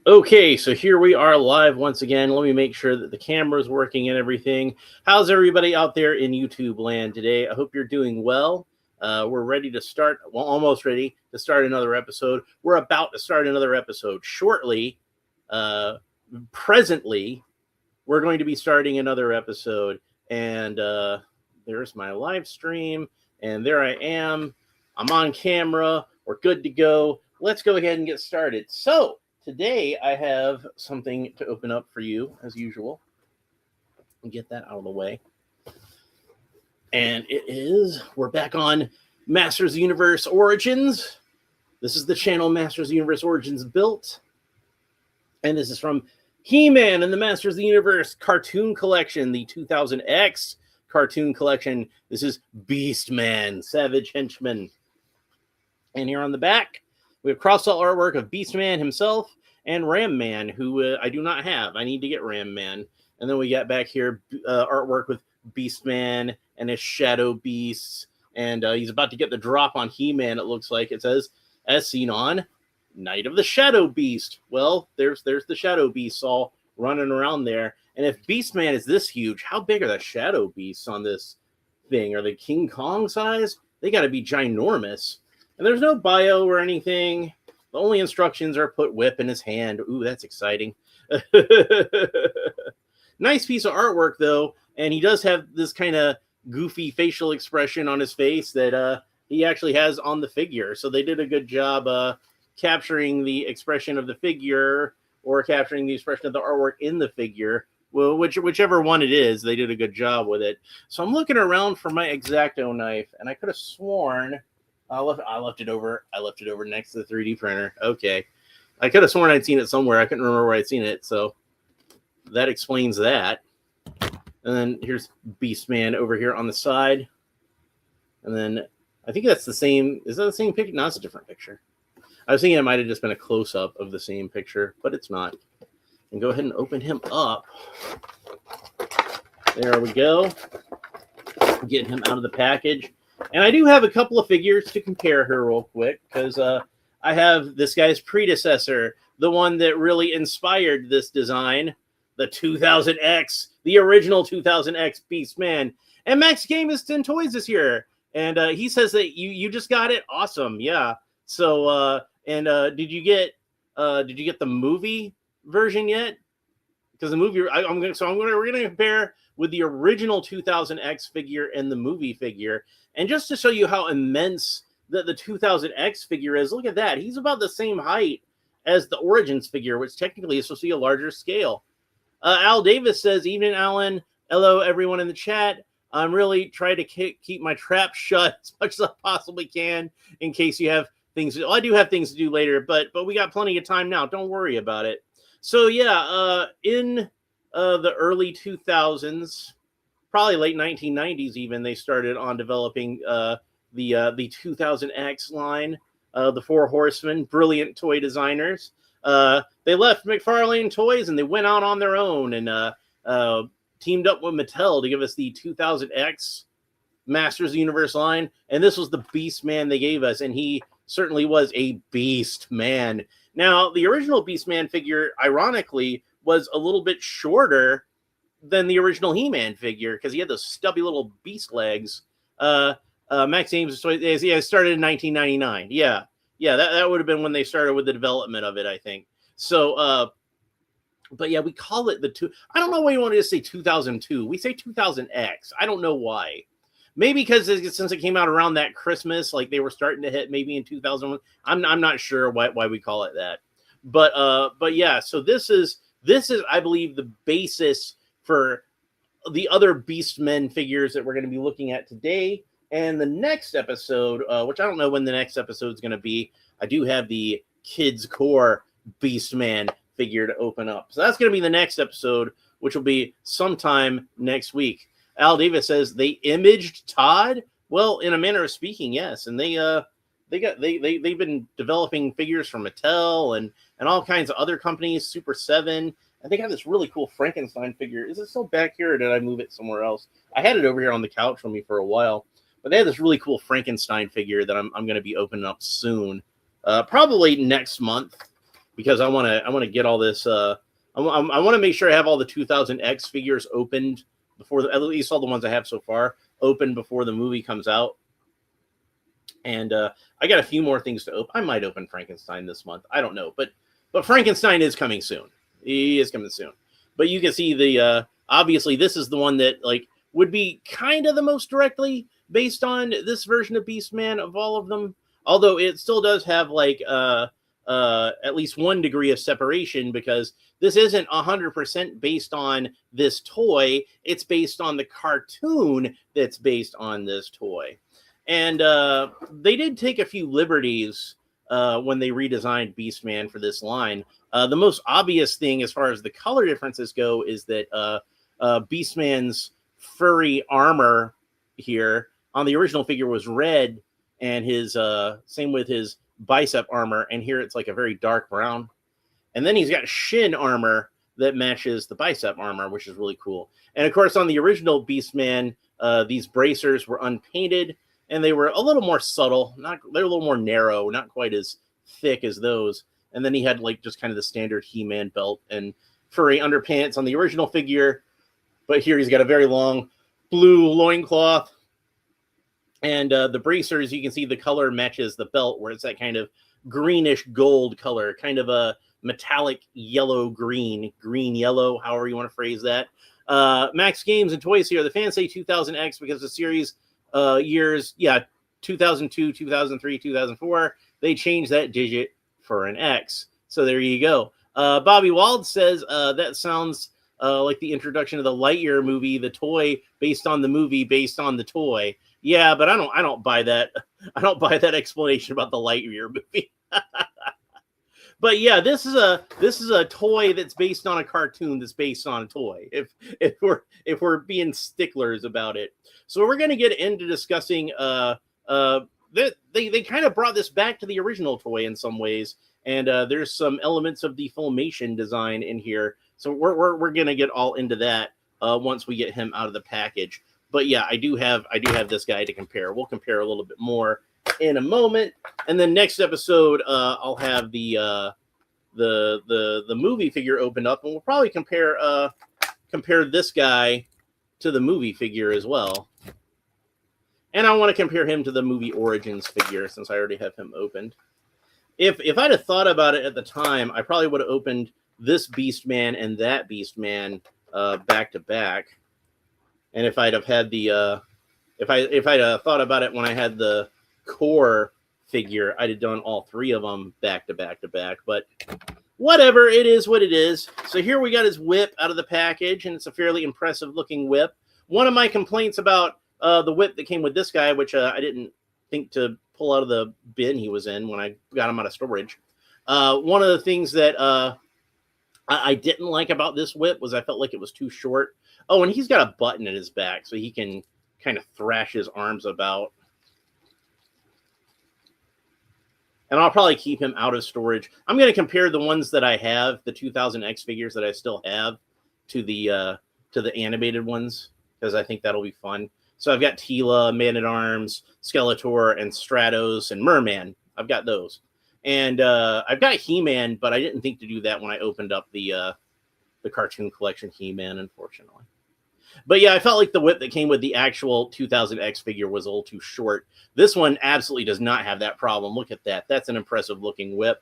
Okay, so here we are live once again. Let me make sure that the camera's working and everything. How's everybody out there in YouTube land today? I hope you're doing well. We're ready to start, well, almost ready to start another episode. We're about to start another episode shortly. Presently, we're going to be starting another episode. And there's my live stream. And there I am. I'm on camera. We're good to go. Let's go ahead and get started. So, today, I have something to open up for you, as usual. Get that out of the way. And we're back on Masters of the Universe Origins. This is the channel Masters of the Universe Origins built. And this is from He-Man and the Masters of the Universe Cartoon Collection, the 2000X Cartoon Collection. This is Beastman, Savage Henchman. And here on the back, we have cross-out artwork of Beastman himself and Ram Man, who I do not have. I need to get Ram Man. And then we got back here artwork with Beastman and his Shadow Beasts. And he's about to get the drop on He-Man, it looks like. It says, as seen on Night of the Shadow Beast. Well, there's the Shadow Beasts all running around there. And if Beastman is this huge, how big are the Shadow Beasts on this thing? Are they King Kong size? They got to be ginormous. And there's no bio or anything. The only instructions are put whip in his hand. Ooh, that's exciting. Nice piece of artwork, though. And he does have this kind of goofy facial expression on his face that he actually has on the figure. So they did a good job capturing the expression of the figure or capturing the expression of the artwork in the figure. Well, whichever one it is, they did a good job with it. So I'm looking around for my X-Acto knife, and I could have sworn... I left it over next to the 3D printer. Okay. I could have sworn I'd seen it somewhere. I couldn't remember where I'd seen it, so that explains that. And then here's Beastman over here on the side. And then I think that's the same. Is that the same picture? No, it's a different picture. I was thinking it might have just been a close-up of the same picture, but it's not. And go ahead and open him up. There we go. Getting him out of the package. And I do have a couple of figures to compare here real quick, because I have this guy's predecessor, the one that really inspired this design, the 2000X, the original 2000X Beastman. And Max Gameston Toys this year. And he says that you just got it. Awesome. Yeah. So, did you get the movie version yet? Because the movie, we're going to compare with the original 2000X figure and the movie figure. And just to show you how immense the 2000X figure is, look at that. He's about the same height as the Origins figure, which technically is supposed to be a larger scale. Al Davis says, evening, Alan. Hello, everyone in the chat. I'm really trying to keep my trap shut as much as I possibly can in case you have things. Well, I do have things to do later, but we got plenty of time now. Don't worry about it. So, yeah, in the early 2000s, probably late 1990s even, they started on developing the 2000X line, the Four Horsemen, brilliant toy designers. They left McFarlane Toys and they went out on their own and teamed up with Mattel to give us the 2000X Masters of the Universe line. And this was the Beastman they gave us, and he certainly was a beast man. Now, the original Beastman figure, ironically, was a little bit shorter than the original He-Man figure because he had those stubby little beast legs. Max Ames started in 1999. Yeah, that would have been when they started with the development of it, I think. So, but yeah, we call it the two. I don't know why you wanted to say 2002. We say 2000X. I don't know why. Maybe because since it came out around that Christmas, like they were starting to hit maybe in 2001. I'm not sure why we call it that. But yeah, so this is I believe the basis for the other Beastmen figures that we're going to be looking at today. And the next episode, which I don't know when the next episode is going to be, I do have the Kids Core Beastman figure to open up. So that's going to be the next episode, which will be sometime next week. Al Davis says they imaged Todd. Well, in a manner of speaking, yes. And they've been developing figures for Mattel and all kinds of other companies, Super 7. And they got this really cool Frankenstein figure. Is it still back here, or did I move it somewhere else? I had it over here on the couch with me for a while. But they have this really cool Frankenstein figure that I'm going to be opening up soon. Probably next month. because I want to get all this. I want to make sure I have all the 2000X figures opened before at least all the ones I have so far open before the movie comes out. And I got a few more things to open. I might open Frankenstein this month. I don't know, but Frankenstein is coming soon. He is coming soon. But you can see the obviously this is the one that like would be kind of the most directly based on this version of Beastman of all of them. Although it still does have like at least 1 degree of separation, because this isn't 100% based on this toy. It's based on the cartoon that's based on this toy. And they did take a few liberties when they redesigned Beastman for this line. The most obvious thing as far as the color differences go is that Beastman's furry armor here on the original figure was red, and his same with his bicep armor, and here it's like a very dark brown. And then he's got shin armor that matches the bicep armor, which is really cool. And of course, on the original Beastman, these bracers were unpainted, and they were a little more subtle. They're a little more narrow, not quite as thick as those. And then he had like just kind of the standard He-Man belt and furry underpants on the original figure, but here he's got a very long blue loincloth. And the bracers, you can see the color matches the belt, where it's that kind of greenish gold color, kind of a metallic yellow green yellow, however you want to phrase that. Max Games and Toys here. The fans say 2000X because the series years, 2002, 2003, 2004, they changed that digit for an X. So there you go. Bobby Wald says that sounds like the introduction of the Lightyear movie, the toy based on the movie based on the toy. Yeah, but I don't buy that. I don't buy that explanation about the Lightyear movie. But yeah, this is a toy that's based on a cartoon that's based on a toy. If we're being sticklers about it, so we're gonna get into discussing they kind of brought this back to the original toy in some ways, and there's some elements of the Filmation design in here. So we're gonna get all into that once we get him out of the package. But yeah, I do have this guy to compare. We'll compare a little bit more in a moment, and then next episode I'll have the movie figure opened up, and we'll probably compare this guy to the movie figure as well. And I want to compare him to the movie Origins figure since I already have him opened. If I'd have thought about it at the time, I probably would have opened this Beastman and that Beastman back to back. And if I'd have had the if I'd have thought about it when I had the core figure, I'd have done all 3 of them back to back to back. But whatever, it is what it is. So here we got his whip out of the package, and it's a fairly impressive looking whip. One of my complaints about the whip that came with this guy, which I didn't think to pull out of the bin he was in when I got him out of storage. One of the things that I didn't like about this whip was I felt like it was too short. Oh, and he's got a button in his back, so he can kind of thrash his arms about. And I'll probably keep him out of storage. I'm going to compare the ones that I have, the 2000X figures that I still have, to the animated ones, because I think that'll be fun. So I've got Teela, Man-at-Arms, Skeletor, and Stratos, and Merman. I've got those. And I've got He-Man, but I didn't think to do that when I opened up the cartoon collection He-Man, unfortunately. But yeah, I felt like the whip that came with the actual 2000X figure was a little too short. This one absolutely does not have that problem. Look at that. That's an impressive looking whip.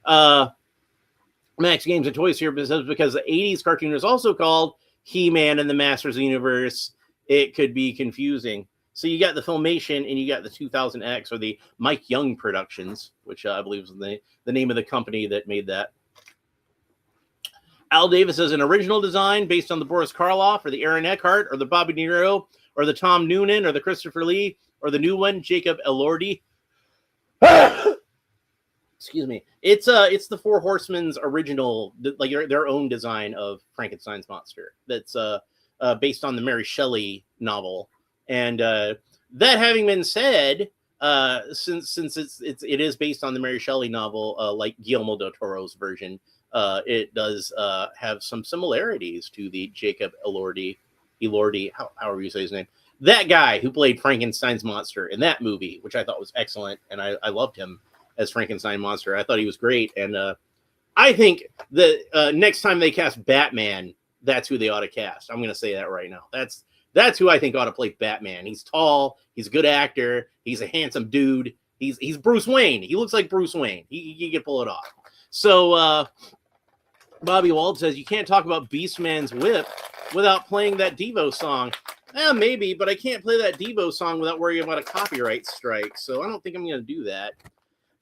Max Games and Toys here says because the 80s cartoon is also called He-Man and the Masters of the Universe, it could be confusing. So you got the Filmation and you got the 2000X, or the Mike Young Productions, which I believe is the name of the company that made that. Al Davis has an original design based on the Boris Karloff, or the Aaron Eckhart, or the Bobby De Niro, or the Tom Noonan, or the Christopher Lee, or the new one, Jacob Elordi. Excuse me. It's the Four Horsemen's original, like their own design of Frankenstein's monster. That's based on the Mary Shelley novel. And that having been said, since it is based on the Mary Shelley novel, like Guillermo del Toro's version, it does have some similarities to the Jacob Elordi, however you say his name. That guy who played Frankenstein's monster in that movie, which I thought was excellent, and I loved him as Frankenstein monster. I thought he was great, and I think that next time they cast Batman, that's who they ought to cast. I'm going to say that right now. That's who I think ought to play Batman. He's tall. He's a good actor. He's a handsome dude. He's Bruce Wayne. He looks like Bruce Wayne. He can pull it off. So Bobby Wald says you can't talk about Beastman's whip without playing that Devo song. Maybe, but I can't play that Devo song without worrying about a copyright strike. So I don't think I'm going to do that.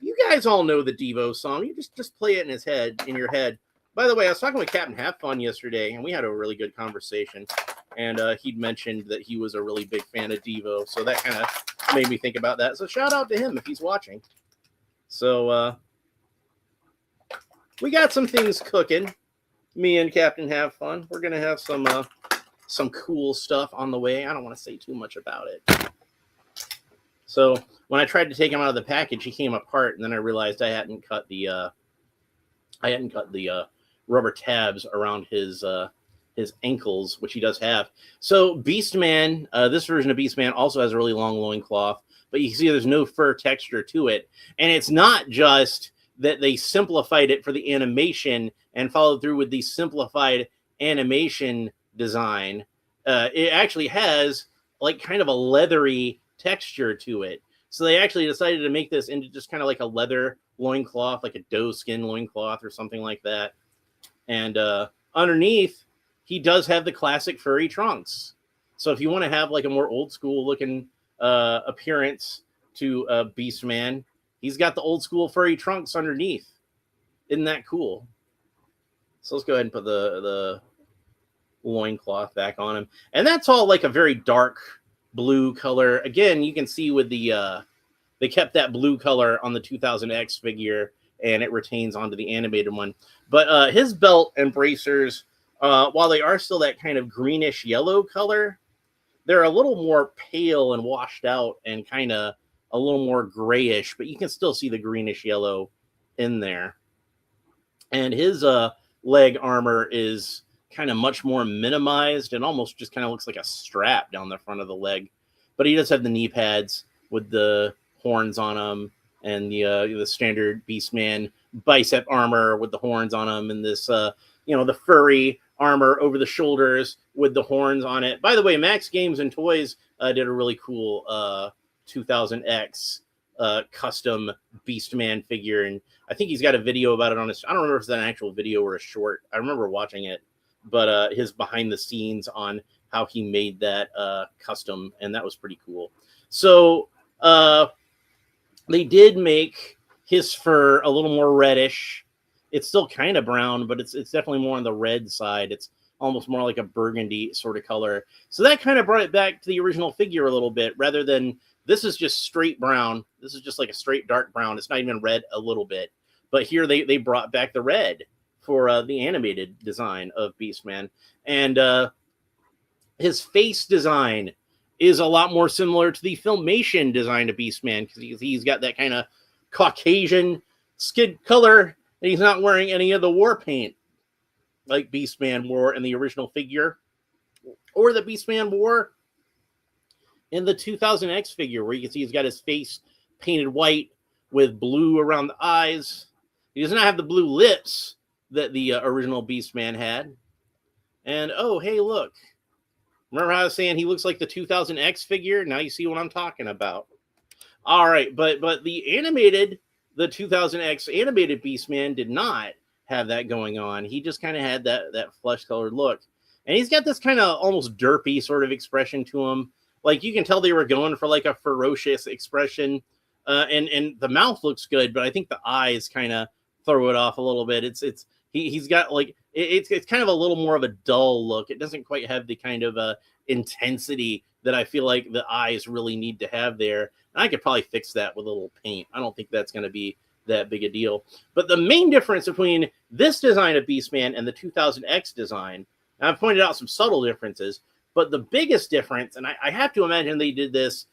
You guys all know the Devo song. You just play it in your head. By the way, I was talking with Captain Have Fun yesterday, and we had a really good conversation. And he'd mentioned that he was a really big fan of Devo, so that kind of made me think about that. So shout out to him if he's watching. So we got some things cooking. Me and Captain Have Fun. We're gonna have some cool stuff on the way. I don't want to say too much about it. So when I tried to take him out of the package, he came apart, and then I realized I hadn't cut the rubber tabs around his ankles, which he does have. So Beastman, this version of Beastman also has a really long loincloth, but you can see there's no fur texture to it. And it's not just that they simplified it for the animation and followed through with the simplified animation design. It actually has like kind of a leathery texture to it. So they actually decided to make this into just kind of like a leather loincloth, like a doe skin loincloth or something like that. And underneath, he does have the classic furry trunks. So if you want to have like a more old school looking appearance to Beastman, he's got the old school furry trunks underneath. Isn't that cool? So let's go ahead and put the loincloth back on him. And that's all like a very dark blue color. Again, you can see with the they kept that blue color on the 2000X figure, and it retains onto the animated one. But his belt and bracers, while they are still that kind of greenish yellow color, they're a little more pale and washed out and kind of a little more grayish, but you can still see the greenish yellow in there. And his leg armor is kind of much more minimized and almost just kind of looks like a strap down the front of the leg. But he does have the knee pads with the horns on them, and the standard Beastman bicep armor with the horns on them, and this the furry armor over the shoulders with the horns on it. By the way, Max Games and Toys did a really cool 2000X custom Beastman figure, and I think he's got a video about it on his. I don't remember if it's an actual video or a short. I remember watching it, but his behind the scenes on how he made that custom, and that was pretty cool. So they did make his fur a little more reddish. It's still kind of brown, but it's definitely more on the red side. It's almost more like a burgundy sort of color. So that kind of brought it back to the original figure a little bit, rather than this is just straight brown. This is just like a straight dark brown. It's not even red a little bit. But here they brought back the red for the animated design of Beastman. And his face design is a lot more similar to the Filmation design of Beastman, because he's got that kind of Caucasian skin color, and he's not wearing any of the war paint like Beastman wore in the original figure, or the Beastman wore in the 2000X figure, where you can see he's got his face painted white with blue around the eyes. He does not have the blue lips that the original Beastman had. And, oh, hey, look. Remember how I was saying he looks like the 2000X figure? Now you see what I'm talking about. All right, but the 2000X animated Beastman did not have that going on. He just kind of had that flesh-colored look. And he's got this kind of almost derpy sort of expression to him. Like, you can tell they were going for like a ferocious expression. And the mouth looks good, but I think the eyes kind of throw it off a little bit. He's got like it's kind of a little more of a dull look. It doesn't quite have the kind of intensity that I feel like the eyes really need to have there. And I could probably fix that with a little paint. I don't think that's going to be that big a deal. But the main difference between this design of Beastman and the 2000X design, and I've pointed out some subtle differences, but the biggest difference, and I have to imagine they did this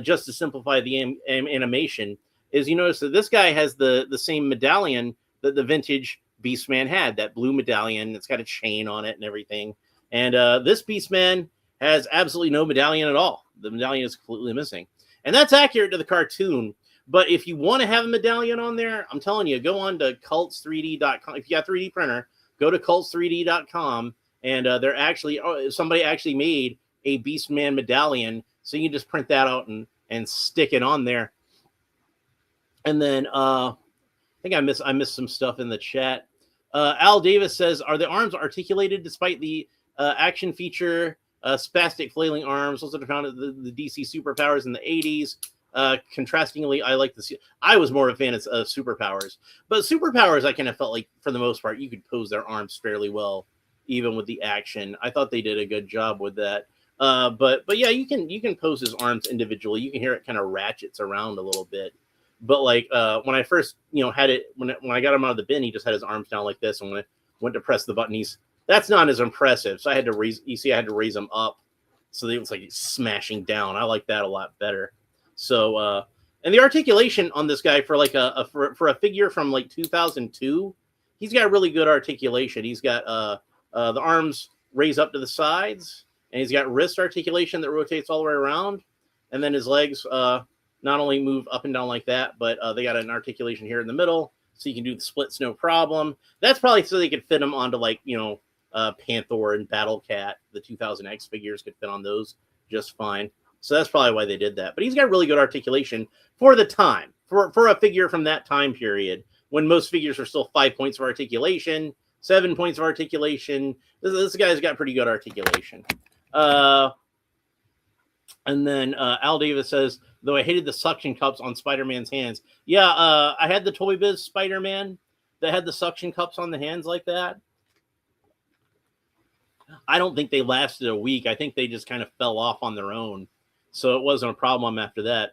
just to simplify the animation, is you notice that this guy has the same medallion that the vintage Beastman had, that blue medallion. It's got a chain on it and everything. And this Beastman has absolutely no medallion at all. The medallion is completely missing. And that's accurate to the cartoon. But if you want to have a medallion on there, I'm telling you, go on to cults3d.com. If you got a 3D printer, go to cults3d.com, and they're actually somebody actually made a Beastman medallion, so you can just print that out and stick it on there. And then I think I missed some stuff in the chat. Al Davis says, are the arms articulated despite the action feature? Spastic flailing arms, also found the DC superpowers in the 80s. Contrastingly, I like the. I was more of a fan of superpowers, but superpowers I kind of felt like for the most part you could pose their arms fairly well, even with the action. I thought they did a good job with that. But yeah, you can pose his arms individually. You can hear it kind of ratchets around a little bit. But like when I first had it when I got him out of the bin, he just had his arms down like this, and when I went to press the button, that's not as impressive. So I had to raise. You see, I had to raise him up, so it was like smashing down. I like that a lot better. So and the articulation on this guy for like for a figure from like 2002, he's got really good articulation. He's got the arms raise up to the sides, and he's got wrist articulation that rotates all the way around, and then his legs not only move up and down like that, but they got an articulation here in the middle, so you can do the splits no problem. That's probably so they could fit him onto like Panther and Battle Cat. The 2000X figures could fit on those just fine. So that's probably why they did that. But he's got really good articulation for the time, for a figure from that time period when most figures are still 5 points of articulation, 7 points of articulation. This guy's got pretty good articulation. And then Al Davis says, though I hated the suction cups on Spider-Man's hands. Yeah, I had the Toy Biz Spider-Man that had the suction cups on the hands like that. I don't think they lasted a week. I think they just kind of fell off on their own. So it wasn't a problem after that.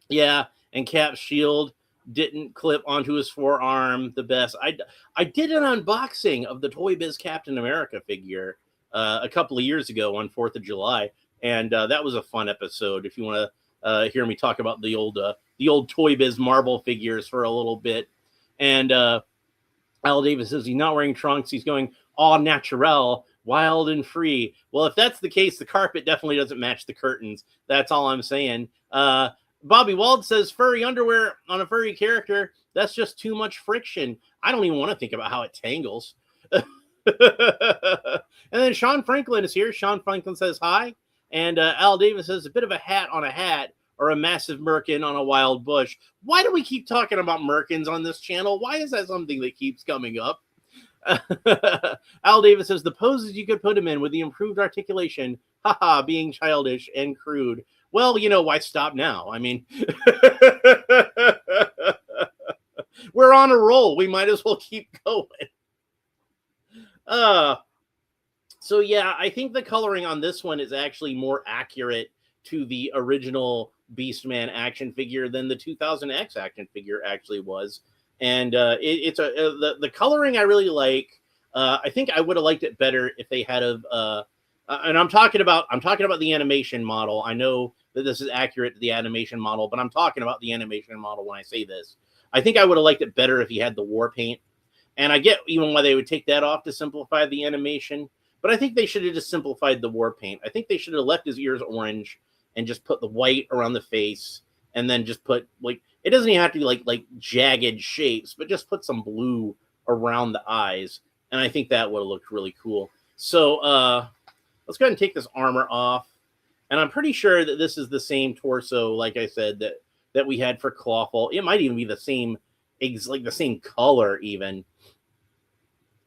Yeah, and Cap's shield didn't clip onto his forearm the best. I did an unboxing of the Toy Biz Captain America figure a couple of years ago on 4th of July, and that was a fun episode. If you want to hear me talk about the old Toy Biz Marvel figures for a little bit. And Al Davis says he's not wearing trunks. He's going au naturel, wild and free. Well, if that's the case, the carpet definitely doesn't match the curtains. That's all I'm saying. Bobby Wald says furry underwear on a furry character, that's just too much friction. I don't even want to think about how it tangles. And then Sean Franklin is here. Sean Franklin says hi. And Al Davis says a bit of a hat on a hat or a massive merkin on a wild bush. Why do we keep talking about merkins on this channel? Why is that something that keeps coming up? Al Davis says the poses you could put him in with the improved articulation, haha, being childish and crude. Well, why stop now? I mean, we're on a roll. We might as well keep going. So yeah, I think the coloring on this one is actually more accurate to the original Beastman action figure than the 2000X action figure actually was. And it's the coloring I really like. I think I would have liked it better if they had and I'm talking about the animation model. I know that this is accurate to the animation model, but I'm talking about the animation model when I say this. I think I would have liked it better if he had the war paint. And I get even why they would take that off to simplify the animation, but I think they should have just simplified the war paint. I think they should have left his ears orange and just put the white around the face, and then just put like, it doesn't even have to be like jagged shapes, but just put some blue around the eyes. And I think that would have looked really cool. So let's go ahead and take this armor off. And I'm pretty sure that this is the same torso, like I said, that we had for Clawful. It might even be the same, like the same color even.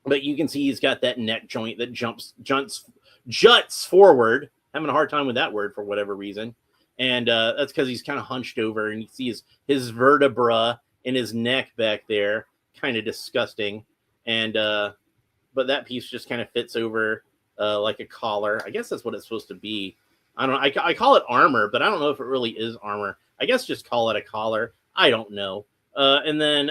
But you can see he's got that neck joint that juts forward. Having a hard time with that word for whatever reason. And that's because he's kind of hunched over, and you see his vertebra in his neck back there. Kind of disgusting. And but that piece just kind of fits over like a collar. I guess that's what it's supposed to be. I don't know. I call it armor, but I don't know if it really is armor. I guess just call it a collar. I don't know. And then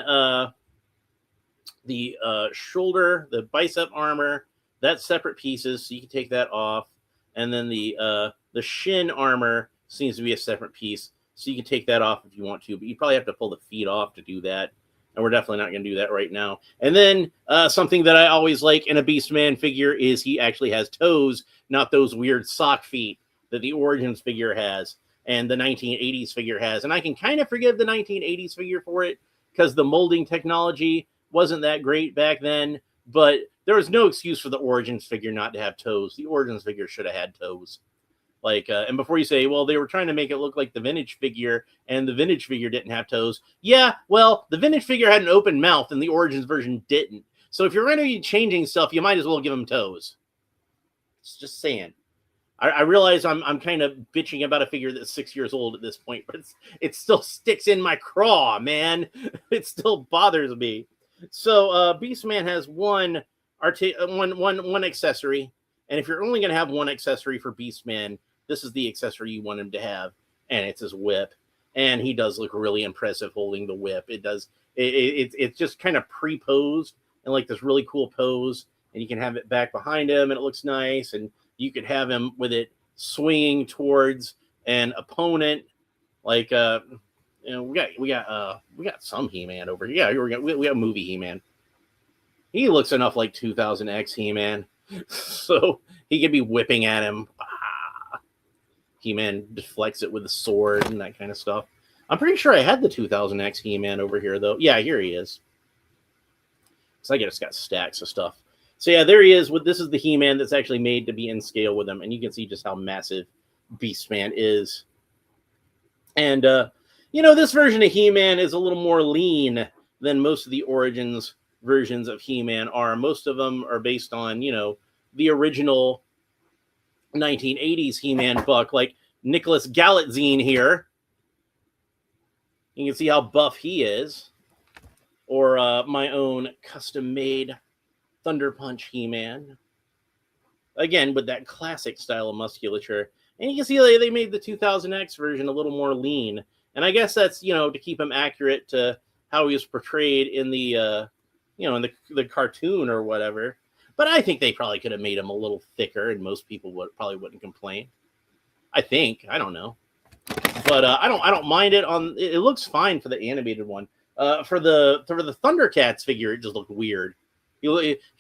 the shoulder, the bicep armor, that's separate pieces, so you can take that off. And then the shin armor seems to be a separate piece, so you can take that off if you want to, but you probably have to pull the feet off to do that, and we're definitely not going to do that right now. And then something that I always like in a Beastman figure is he actually has toes, not those weird sock feet that the Origins figure has. and the 1980s figure has. And I can kind of forgive the 1980s figure for it because the molding technology wasn't that great back then, but there was no excuse for the Origins figure not to have toes. The Origins figure should have had toes. Like, and before you say, well, they were trying to make it look like the vintage figure, and the vintage figure didn't have toes. Yeah, well, the vintage figure had an open mouth, and the Origins version didn't. So if you're going to be changing stuff, you might as well give them toes. It's just saying. I realize I'm kind of bitching about a figure that's 6 years old at this point, but it still sticks in my craw, man. It still bothers me. So Beastman has one accessory, and if you're only going to have one accessory for Beastman, this is the accessory you want him to have, and it's his whip. And he does look really impressive holding the whip. It's just kind of pre-posed in like this really cool pose, and you can have it back behind him, and it looks nice, and you could have him with it swinging towards an opponent. Like we got some He-Man over here. Yeah, we got movie He-Man. He looks enough like 2000X He-Man, so he could be whipping at him. He-Man deflects it with the sword and that kind of stuff. I'm pretty sure I had the 2000X He-Man over here, though. Yeah, here he is. So I just got stacks of stuff. So yeah, there he is. This is the He-Man that's actually made to be in scale with him, and you can see just how massive Beastman is. And this version of He-Man is a little more lean than most of the Origins versions of He-Man are. Most of them are based on the original 1980s He-Man buck, like Nicholas Galitzine here. You can see how buff he is. Or my own custom-made Thunder Punch He-Man. Again, with that classic style of musculature. And you can see they made the 2000X version a little more lean. And I guess that's, to keep him accurate to how he was portrayed in the, in the cartoon or whatever. But I think they probably could have made him a little thicker, and most people probably wouldn't complain. I think. I don't know. But I don't mind it. It looks fine for the animated one. For the Thundercats figure, it just looked weird. He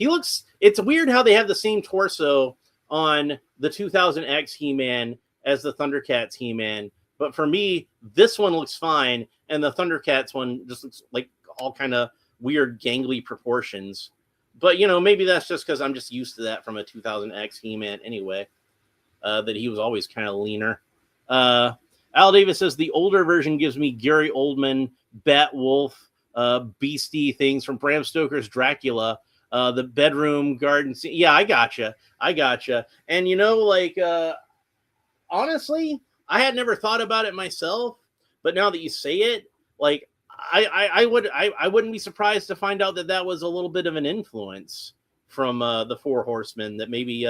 looks. It's weird how they have the same torso on the 2000X He-Man as the Thundercats He-Man. But for me, this one looks fine, and the Thundercats one just looks like all kind of weird gangly proportions. But maybe that's just because I'm just used to that from a 2000X He-Man anyway. That he was always kind of leaner. Al Davis says the older version gives me Gary Oldman, Batwolf, beastie things from Bram Stoker's Dracula. The bedroom garden scene. Yeah, I gotcha. And honestly, I had never thought about it myself, but now that you say it, like I wouldn't be surprised to find out that was a little bit of an influence from the Four Horsemen. That maybe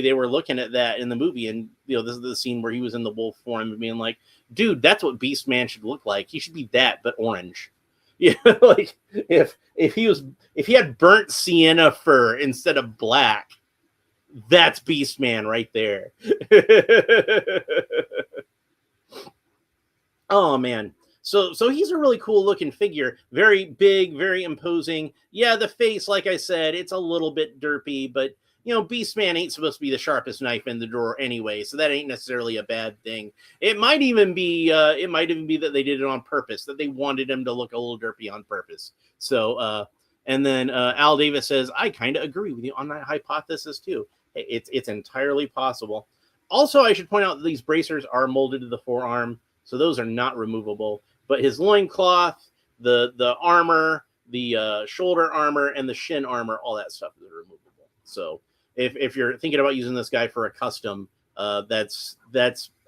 they were looking at that in the movie, and this is the scene where he was in the wolf form and being like, "Dude, that's what Beastman should look like. He should be that, but orange." Yeah, like if he had burnt sienna fur instead of black, that's Beastman right there. Oh man. So he's a really cool looking figure. Very big, very imposing. Yeah, the face, like I said, it's a little bit derpy, but Beastman ain't supposed to be the sharpest knife in the drawer anyway, so that ain't necessarily a bad thing. It might even be that they did it on purpose, that they wanted him to look a little derpy on purpose. So, and then Al Davis says, I kind of agree with you on that hypothesis too. It's entirely possible. Also, I should point out that these bracers are molded to the forearm, so those are not removable. But his loincloth, the armor, the shoulder armor, and the shin armor, all that stuff is removable. So if you're thinking about using this guy for a custom, that's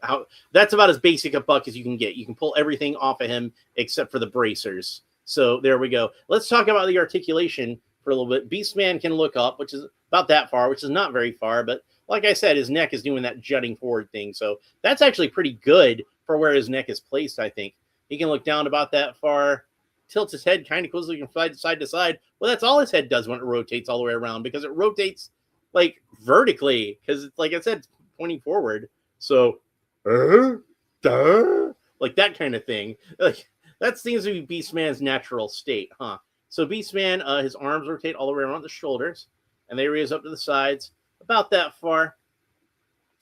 about as basic a buck as you can get. You can pull everything off of him except for the bracers. So there we go. Let's talk about the articulation for a little bit. Beastman can look up, which is about that far, which is not very far. But like I said, his neck is doing that jutting forward thing. So that's actually pretty good for where his neck is placed, I think. He can look down about that far, tilts his head kind of closely from side to side. Well, that's all his head does when it rotates all the way around, because it rotates like vertically, because it's like I said, it's pointing forward. So like that kind of thing. Like that seems to be Beastman's natural state, huh? So Beastman, his arms rotate all the way around the shoulders, and they raise up to the sides about that far.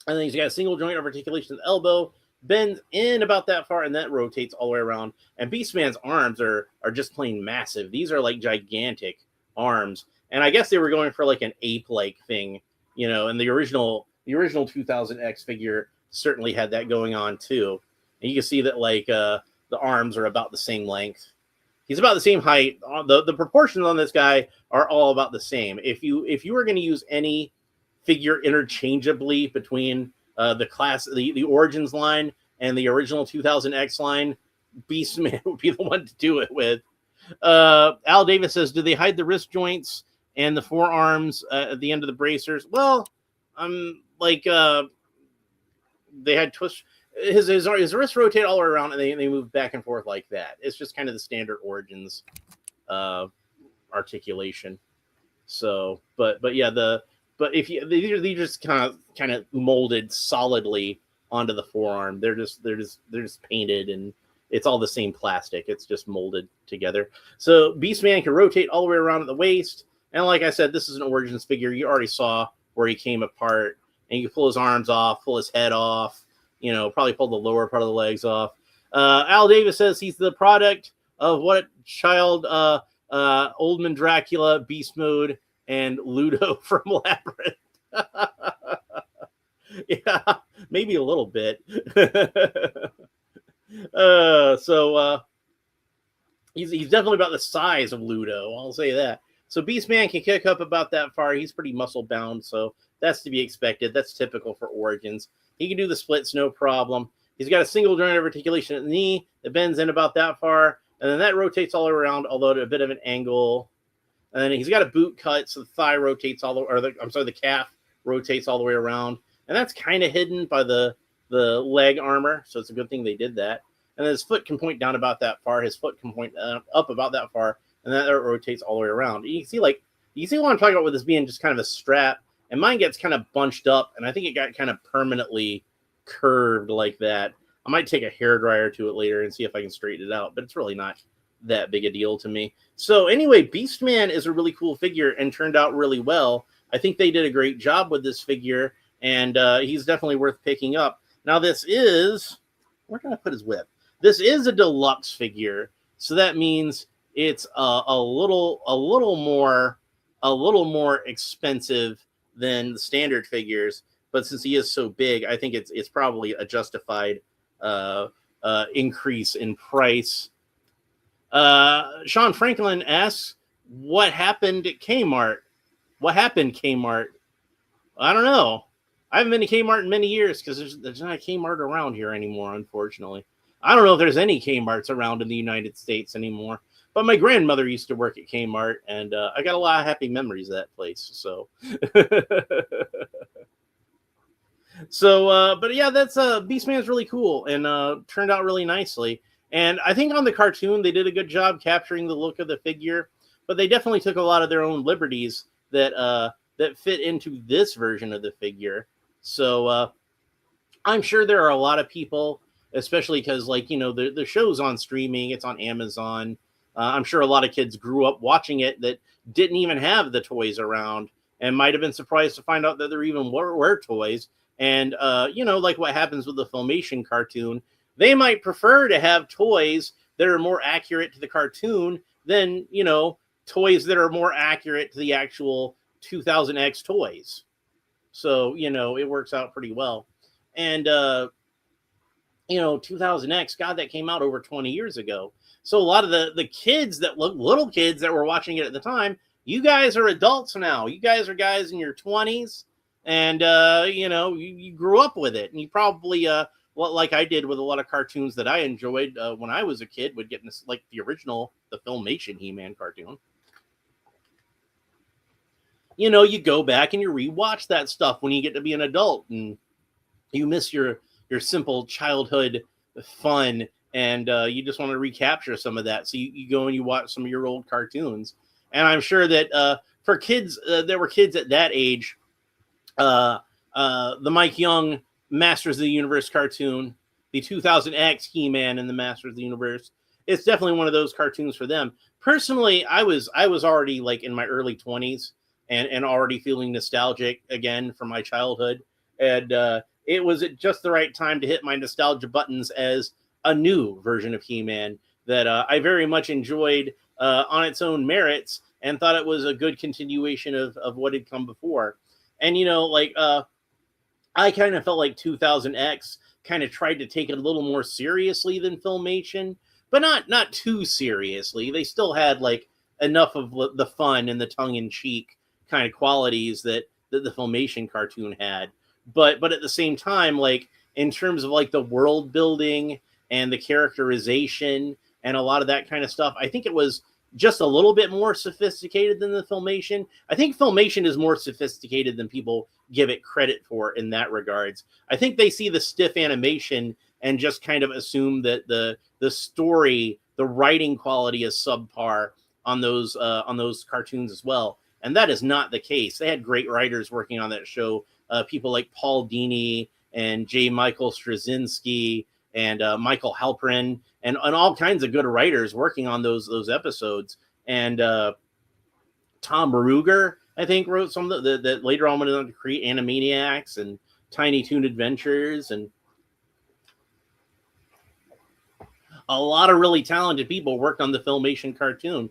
And then he's got a single joint of articulation at the elbow, bends in about that far, and that rotates all the way around. And Beastman's arms are just plain massive. These are like gigantic arms, and I guess they were going for like an ape-like thing, and the original 2000X figure certainly had that going on too. And you can see that like the arms are about the same length. He's about the same height. The proportions on this guy are all about the same. If you were going to use any figure interchangeably between the Origins line and the original 2000X line, Beastman would be the one to do it with. Al Davis says, do they hide the wrist joints and the forearms at the end of the bracers? Well, they had twist. His wrist rotate all the way around, and they move back and forth like that. It's just kind of the standard Origins articulation. So, but yeah, these are just kind of molded solidly onto the forearm. They're just painted, and it's all the same plastic. It's just molded together. So Beastman can rotate all the way around at the waist, and like I said, this is an Origins figure. You already saw where he came apart, and you can pull his arms off, pull his head off. Probably pull the lower part of the legs off. Al Davis says he's the product of what child Oldman Dracula, Beast Mode, and Ludo from Labyrinth. Yeah, maybe a little bit. He's definitely about the size of Ludo, I'll say that. So Beastman can kick up about that far. He's pretty muscle bound, so that's to be expected. That's typical for Origins. He can do the splits, no problem. He's got a single joint of articulation at the knee that bends in about that far, and then that rotates all around, although at a bit of an angle. And then he's got a boot cut, so the thigh rotates the calf rotates all the way around, and that's kind of hidden by the leg armor. So it's a good thing they did that. And then his foot can point down about that far. His foot can point up about that far, and then that rotates all the way around. You see what I'm talking about with this being just kind of a strap. And mine gets kind of bunched up, and I think it got kind of permanently curved like that. I might take a hairdryer to it later and see if I can straighten it out, but it's really not that big a deal to me. So anyway, Beastman is a really cool figure and turned out really well. I think they did a great job with this figure, and he's definitely worth picking up. Now this is, where can I put his whip? This is a deluxe figure, so that means it's a little more expensive than the standard figures, but since he is so big, I think it's probably a justified increase in price. Sean Franklin asks, what happened at Kmart? What happened, Kmart? I don't know. I haven't been to Kmart in many years because there's not a Kmart around here anymore, unfortunately. I don't know if there's any Kmarts around in the United States anymore. But my grandmother used to work at Kmart, and I got a lot of happy memories of that place. So, but yeah, that's Beastman's really cool and turned out really nicely. And I think on the cartoon they did a good job capturing the look of the figure, but they definitely took a lot of their own liberties that fit into this version of the figure. So I'm sure there are a lot of people, especially because the show's on streaming, it's on Amazon. I'm sure a lot of kids grew up watching it that didn't even have the toys around and might have been surprised to find out that there even were toys. And, like what happens with the Filmation cartoon, they might prefer to have toys that are more accurate to the cartoon than, toys that are more accurate to the actual 2000X toys. So, it works out pretty well. And, 2000X, God, that came out over 20 years ago. So a lot of the kids little kids that were watching it at the time, you guys are adults now. You guys are guys in your 20s, and you grew up with it, and you probably like I did with a lot of cartoons that I enjoyed when I was a kid, would get this, like the Filmation He-Man cartoon. You go back and you rewatch that stuff when you get to be an adult, and you miss your simple childhood fun. And you just want to recapture some of that. So you go and you watch some of your old cartoons. And I'm sure that for kids, there were kids at that age, the Mike Young Masters of the Universe cartoon, the 2000X He-Man and the Masters of the Universe, it's definitely one of those cartoons for them. Personally, I was already like in my early 20s and already feeling nostalgic again for my childhood. And it was at just the right time to hit my nostalgia buttons as a new version of He-Man that I very much enjoyed on its own merits, and thought it was a good continuation of what had come before. And, I kind of felt like 2000X kind of tried to take it a little more seriously than Filmation, but not too seriously. They still had like enough of the fun and the tongue-in-cheek kind of qualities that the Filmation cartoon had. But at the same time, like in terms of like the world building and the characterization and a lot of that kind of stuff, I think it was just a little bit more sophisticated than the Filmation. I think Filmation is more sophisticated than people give it credit for in that regards. I think they see the stiff animation and just kind of assume that the story, the writing quality is subpar on those cartoons as well. And that is not the case. They had great writers working on that show. People like Paul Dini and J. Michael Straczynski and Michael Halperin and all kinds of good writers working on those episodes. And Tom Ruegger, I think, wrote some that later on went on to create Animaniacs and Tiny Toon Adventures, and a lot of really talented people worked on the Filmation cartoon.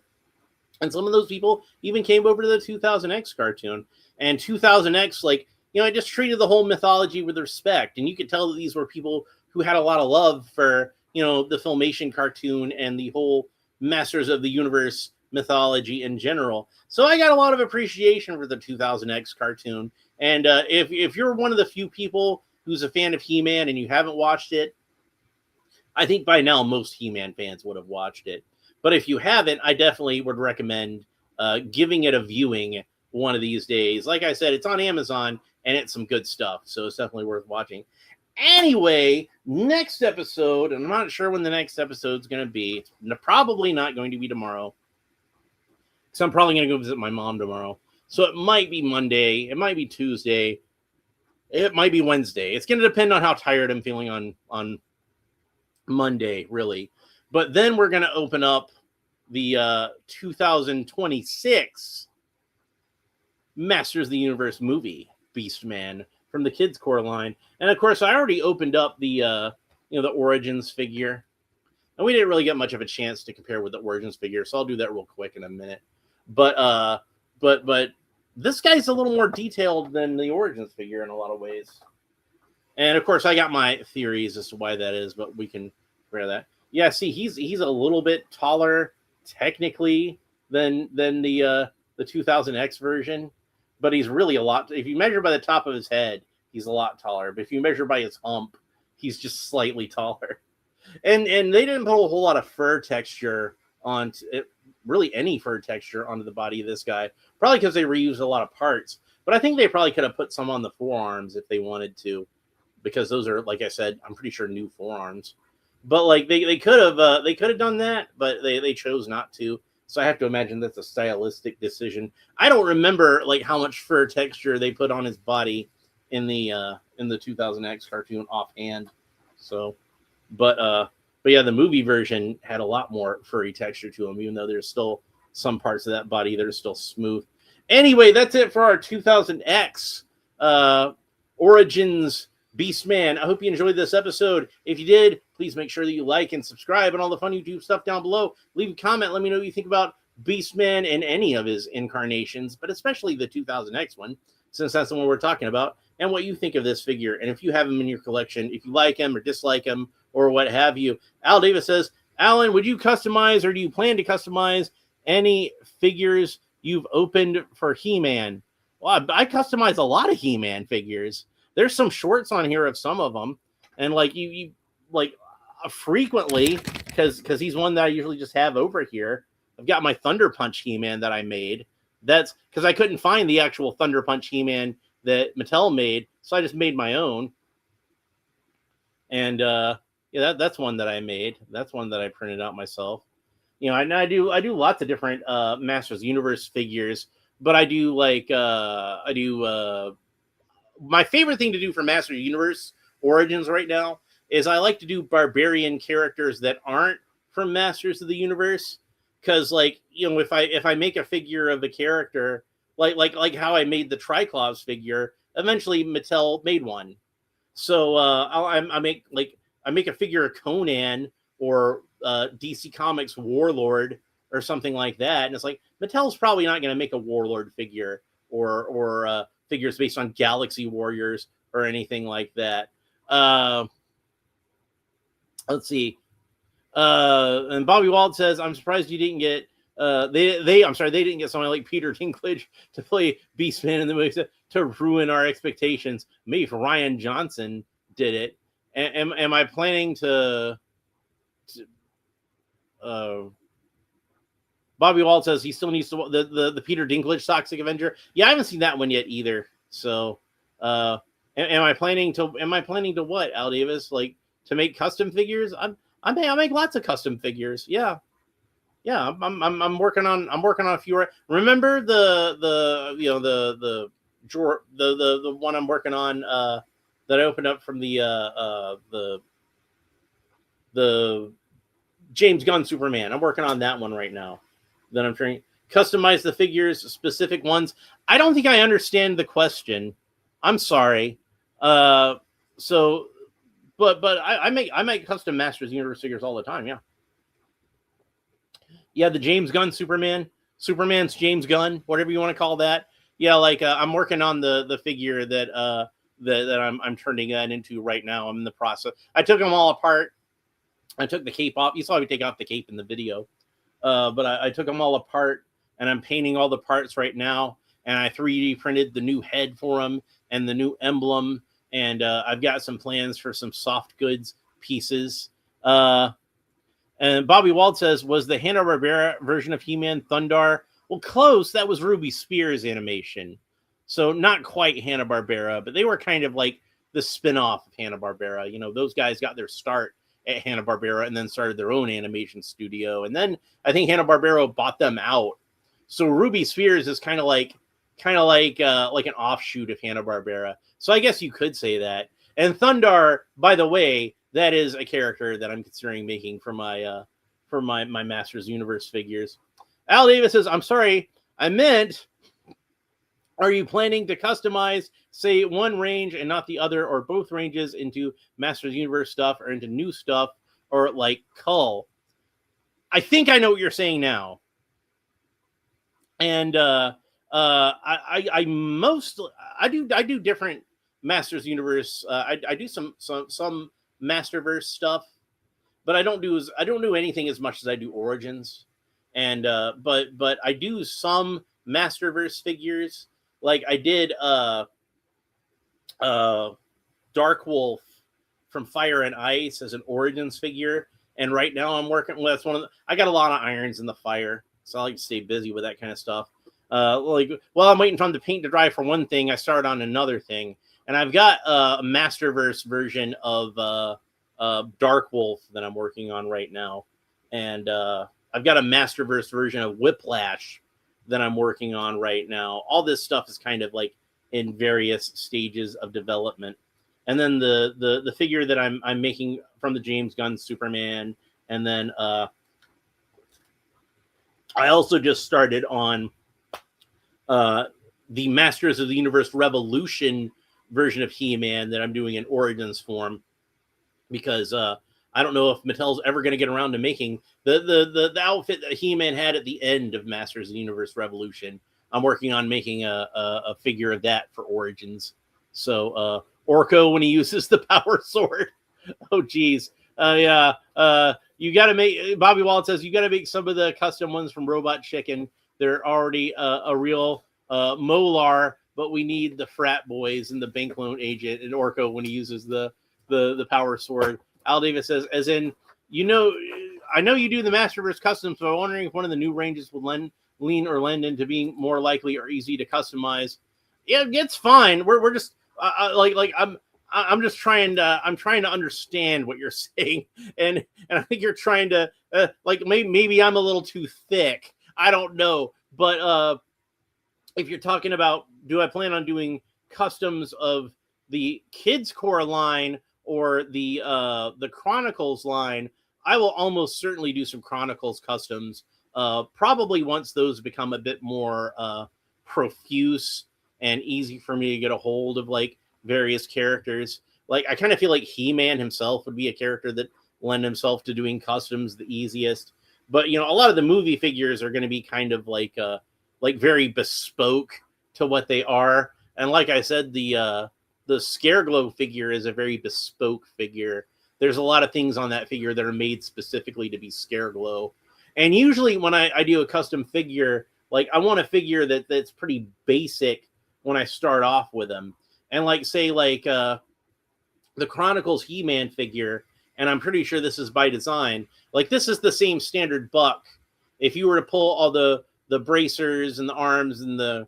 And some of those people even came over to the 2000X cartoon. And 2000X, I just treated the whole mythology with respect. And you could tell that these were people who had a lot of love for, the Filmation cartoon and the whole Masters of the Universe mythology in general. So I got a lot of appreciation for the 2000X cartoon. And if you're one of the few people who's a fan of He-Man and you haven't watched it, I think by now most He-Man fans would have watched it. But if you haven't, I definitely would recommend giving it a viewing one of these days. Like I said, it's on Amazon and it's some good stuff. So it's definitely worth watching. Anyway, next episode, and I'm not sure when the next episode's going to be. It's probably not going to be tomorrow. So I'm probably going to go visit my mom tomorrow. So it might be Monday. It might be Tuesday. It might be Wednesday. It's going to depend on how tired I'm feeling on Monday, really. But then we're going to open up the 2026 Masters of the Universe movie, Beastman, from the Kids Core line. And of course, I already opened up the Origins figure. And we didn't really get much of a chance to compare with the Origins figure, so I'll do that real quick in a minute. But this guy's a little more detailed than the Origins figure in a lot of ways. And of course, I got my theories as to why that is, but we can compare that. Yeah, see, he's a little bit taller technically than the 2000X version, but he's really a lot. If you measure by the top of his head, he's a lot taller. But if you measure by his hump, he's just slightly taller. And they didn't put a whole lot of fur texture on really any fur texture onto the body of this guy, probably because they reused a lot of parts. But I think they probably could have put some on the forearms if they wanted to, because those are, like I said, I'm pretty sure new forearms. But they could have done that, but they chose not to. So I have to imagine that's a stylistic decision. I don't remember how much fur texture they put on his body in the 2000X cartoon offhand. So, but yeah, the movie version had a lot more furry texture to him, even though there's still some parts of that body that are still smooth. Anyway, that's it for our 2000X Origins Beastman. I hope you enjoyed this episode. If you did, please make sure that you like and subscribe and all the fun YouTube stuff down below. Leave a comment. Let me know what you think about Beastman and any of his incarnations, but especially the 2000X one, since that's the one we're talking about, and what you think of this figure. And if you have him in your collection, if you like him or dislike him or what have you. Al Davis says, Alan, would you customize or do you plan to customize any figures you've opened for He-Man? Well, I customize a lot of He-Man figures. There's some shorts on here of some of them, and you frequently, because he's one that I usually just have over here. I've got my Thunder Punch He-Man that I made. That's because I couldn't find the actual Thunder Punch He-Man that Mattel made, so I just made my own. And yeah, that's one that I made. That's one that I printed out myself. And I do lots of different Masters Universe figures, but I do my favorite thing to do for Master Universe Origins right now is I like to do barbarian characters that aren't from Masters of the Universe, because if I make a figure of a character like how I made the Triclops figure, eventually Mattel made one. So I make a figure of Conan or DC Comics Warlord or something like that, and it's like Mattel's probably not going to make a Warlord figure or figures based on Galaxy Warriors or anything like that. Let's see. And Bobby Wald says, "I'm surprised you didn't get they didn't get someone like Peter Dinklage to play Beastman in the movie to ruin our expectations. Maybe if Ryan Johnson did it. Am I planning to Bobby Wald says he still needs to the Peter Dinklage Toxic Avenger. Yeah, I haven't seen that one yet either. So, am I planning to what, Al Davis? Like to make custom figures? I make lots of custom figures. Yeah. I'm working on a few. Remember the one I'm working on that I opened up from the James Gunn Superman. I'm working on that one right now. That I'm trying customize the figures, specific ones. I don't think I understand the question. I'm sorry. But I make custom Masters Universe figures all the time. Yeah, the James Gunn Superman's James Gunn, whatever you want to call that. Yeah, like I'm working on the figure that I'm turning that into right now. I'm in the process. I took them all apart. I took the cape off. You saw me take off the cape in the video. But I took them all apart, and I'm painting all the parts right now. And I 3D printed the new head for them and the new emblem. And I've got some plans for some soft goods pieces. And Bobby Wald says, was the Hanna-Barbera version of He-Man Thundar? Well, close. That was Ruby Spears animation. So not quite Hanna-Barbera, but they were kind of like the spin-off of Hanna-Barbera. You know, those guys got their start at Hanna-Barbera and then started their own animation studio. And then I think Hanna-Barbera bought them out. So Ruby Spears is kind of like an offshoot of Hanna-Barbera. So I guess you could say that. And Thundar, by the way, that is a character that I'm considering making for my Masters Universe figures. Al Davis says, I'm sorry, I meant, are you planning to customize, say, one range and not the other, or both ranges into Masters Universe stuff or into new stuff, or like Cull? I think I know what you're saying now. And I do different Masters Universe. I do some Masterverse stuff, but I don't do anything as much as I do Origins. And but I do some Masterverse figures. Like I did Dark Wolf from Fire and Ice as an Origins figure, and right now I'm working with I got a lot of irons in the fire, so I like to stay busy with that kind of stuff. Like while I'm waiting for the paint to dry for one thing, I start on another thing, and I've got a Masterverse version of Dark Wolf that I'm working on right now, and I've got a Masterverse version of Whiplash that I'm working on right now. All this stuff is kind of like in various stages of development. And then the figure that I'm making from the James Gunn Superman, and then I also just started on the Masters of the Universe Revolution version of He-Man that I'm doing in Origins form, because I don't know if Mattel's ever going to get around to making the outfit that He-Man had at the end of Masters of the Universe Revolution. I'm working on making a figure of that for Origins. So Orko, when he uses the power sword. Oh, geez. Yeah. You got to make, Bobby Wald says, you got to make some of the custom ones from Robot Chicken. They're already a real Molar, but we need the frat boys and the bank loan agent and Orko when he uses the power sword. Al Davis says, as in, I know you do the Masterverse customs, so I'm wondering if one of the new ranges will lend into being more likely or easy to customize. Yeah, it's fine. We're just I'm just trying to understand what you're saying, and I think you're trying to maybe I'm a little too thick. I don't know, but if you're talking about, do I plan on doing customs of the Kids Core line or the Chronicles line, I will almost certainly do some Chronicles customs. Probably once those become a bit more profuse and easy for me to get a hold of, like various characters. like I kind of feel like He-Man himself would be a character that lend himself to doing customs the easiest. But you know, a lot of the movie figures are going to be kind of like very bespoke to what they are. And like I said, the Scareglow figure is a very bespoke figure. There's a lot of things on that figure that are made specifically to be Scareglow. And usually when I do a custom figure, like I want a figure that's pretty basic when I start off with them. And like say like the Chronicles He-Man figure, and I'm pretty sure this is by design. Like this is the same standard buck. If you were to pull all the bracers and the arms and the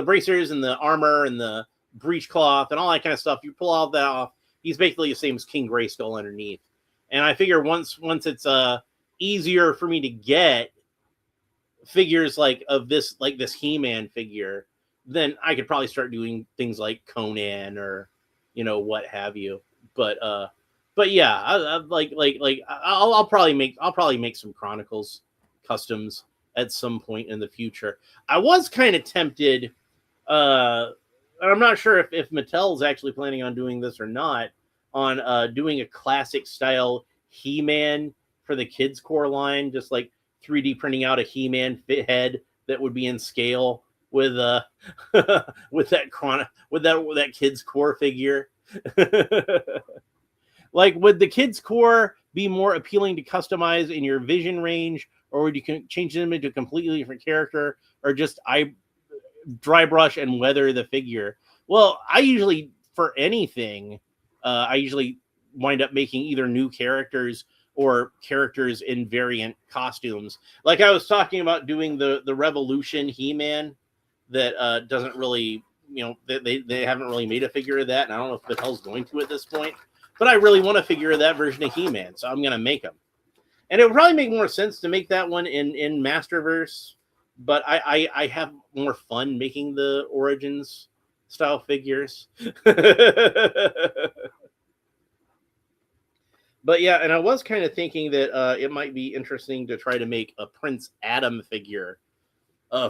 bracers and the armor and the breechcloth and all that kind of stuff, you pull all that off, he's basically the same as King Grayskull underneath. And I figure once it's easier for me to get figures like this He-Man figure, then I could probably start doing things like Conan or what have you. But yeah, I'll probably make some Chronicles customs at some point in the future. I was kind of tempted, and I'm not sure if Mattel's actually planning on doing this or not, on doing a classic style He-Man for the Kids Core line, just like 3D printing out a He-Man head that would be in scale with with that Kids Core figure. Like, would the Kids Core be more appealing to customize in your vision range, or would you change them into a completely different character, or just dry brush and weather the figure? Well, I usually, for anything, I usually wind up making either new characters or characters in variant costumes. Like I was talking about doing the Revolution He-Man that doesn't really, they haven't really made a figure of that, and I don't know if Mattel's going to at this point. But I really want a figure of that version of He-Man, so I'm going to make them. And it would probably make more sense to make that one in Masterverse, but I have more fun making the Origins style figures. But yeah, and I was kind of thinking that it might be interesting to try to make a Prince Adam figure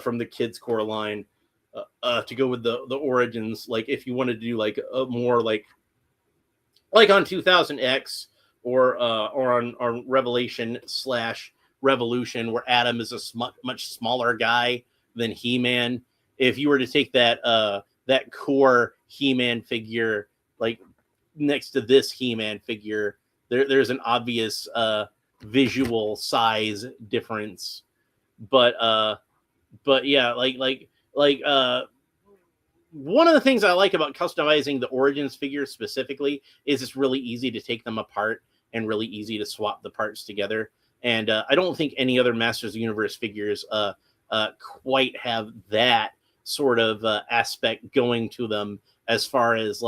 from the Kids Core line to go with the Origins. Like if you wanted to do like a more like on 2000X or on Revelation / Revolution, where Adam is a much smaller guy than He-Man. If you were to take that core He-Man figure like next to this He-Man figure, there's an obvious visual size difference. But yeah, like one of the things I like about customizing the Origins figures specifically is it's really easy to take them apart and really easy to swap the parts together. And I don't think any other Masters of the Universe figures quite have that sort of aspect going to them as far as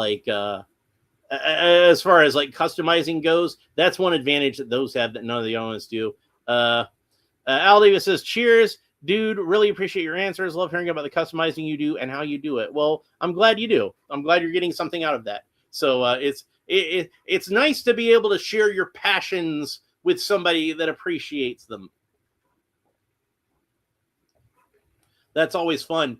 customizing goes. That's one advantage that those have that none of the other ones do. Al Davis says, cheers. Dude, really appreciate your answers. Love hearing about the customizing you do and how you do it. Well, I'm glad you do. I'm glad you're getting something out of that. So it's nice to be able to share your passions with somebody that appreciates them. That's always fun.